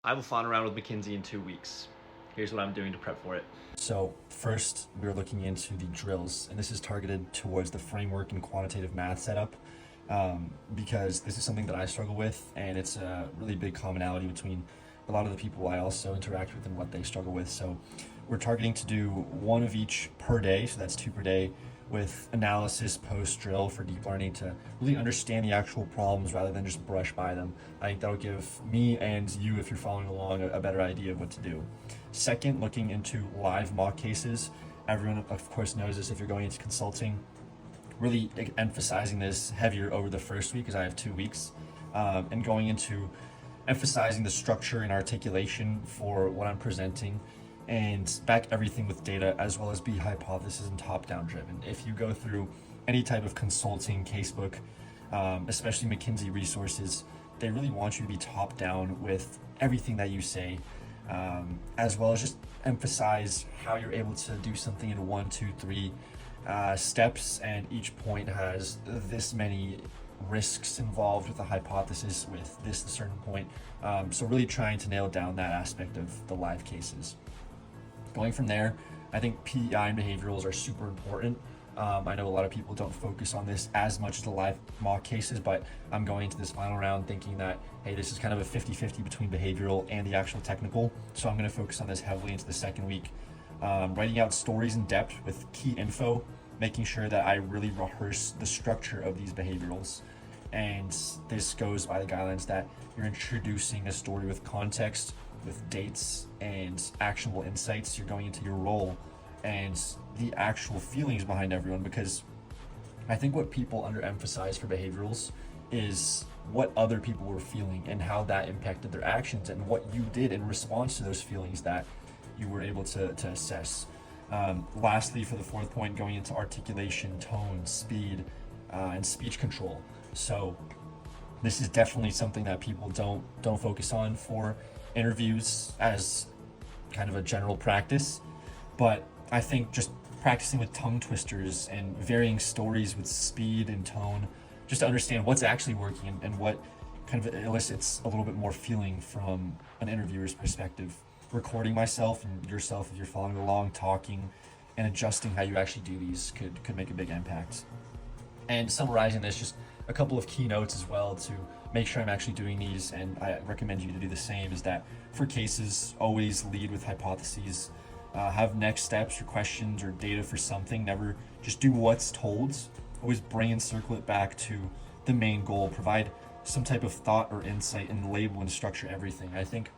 I have a final round with McKinsey in 2 weeks. Here's what I'm doing to prep for it. So first, we're looking into the drills, and this is targeted towards the framework and quantitative math setup, because this is something that I struggle with, and it's a really big commonality between a lot of the people I also interact with and what they struggle with. So we're targeting to do one of each per day, so that's two per day, with analysis post drill for deep learning to really understand the actual problems rather than just brush by them. I think that'll give me and you, if you're following along, a better idea of what to do. Second, looking into live mock cases. Everyone, of course, knows this if you're going into consulting. Really emphasizing this heavier over the first week, because I have 2 weeks, and going into emphasizing the structure and articulation for what I'm presenting, and back everything with data, as well as be hypothesis and top-down driven. If you go through any type of consulting casebook, especially McKinsey resources, they really want you to be top-down with everything that you say, as well as just emphasize how you're able to do something in 1, 2, 3 steps, and each point has this many risks involved with a hypothesis with this a certain point. So really trying to nail down that aspect of the live cases. Going from there, I think PEI and behaviorals are super important. I know a lot of people don't focus on this as much as the live mock cases, but I'm going into this final round thinking that, hey, this is kind of a 50-50 between behavioral and the actual technical. So I'm going to focus on this heavily into the second week. Writing out stories in depth with key info, making sure that I really rehearse the structure of these behaviorals. And this goes by the guidelines that you're introducing a story with context, with dates and actionable insights. You're going into your role and the actual feelings behind everyone, because I think what people underemphasize for behaviorals is what other people were feeling and how that impacted their actions, and what you did in response to those feelings that you were able to assess. Lastly, for the fourth point, going into articulation, tone, speed, and speech control. So this is definitely something that people don't focus on for interviews as kind of a general practice, but I think just practicing with tongue twisters and varying stories with speed and tone, just to understand what's actually working and what kind of elicits a little bit more feeling from an interviewer's perspective. Recording myself and yourself, if you're following along, talking and adjusting how you actually do these could make a big impact. And summarizing this, just a couple of keynotes as well to make sure I'm actually doing these, and I recommend you to do the same, is that for cases, always lead with hypotheses. Have next steps or questions or data for something. Never just do what's told. Always bring and circle it back to the main goal. Provide some type of thought or insight and label and structure everything. I think